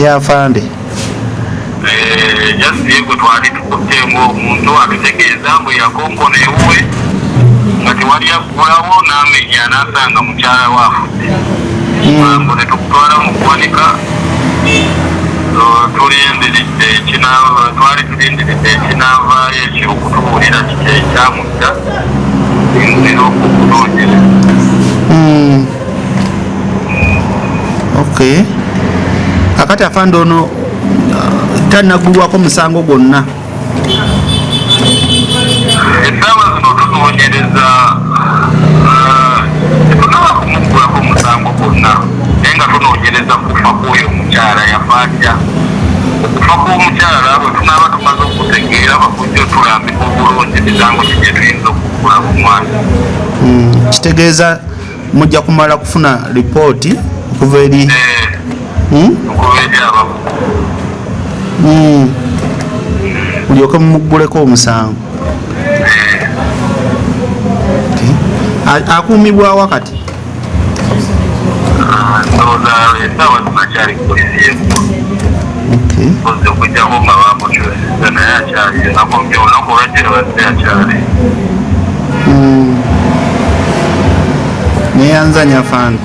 Yafande. Just go twali tukutte ng'omuntu atutegeeza mbu yakonkona ewuwe nga tewali aggulawo n'amenya n'asanga mukyala waafudde. Mbu ne tukutwala mu ggwanika twali tulindiridde ekinaavaayo ekyo okutubuulira kiki ekyamutta era okunoonyereza. Okay. Kakati afande ono tannagulwako musango gwonna. Essaawa zino tunoonyereza tetunaba kumuggulako musango gwonna naye nga tunoonyereza kufa kw'oyo omukyala yafa atya. Okufa kw'omukyala bwe tunaaba tumaze okutegeera bakujja otulambika obulungi ebisango ki gye tuyinza okuggula ku mwana. Kitegeeza mujja kumala kufuna lipooti okuva eri mulyoke mumugguleko omusango. Akuumibwa wakati ndowooza essaawa zinakyali polisi yeggulu oze okujjako nga bamukyusiza naye akyali akomye olunaku olwajjira bazze akyali neyanzanya fande.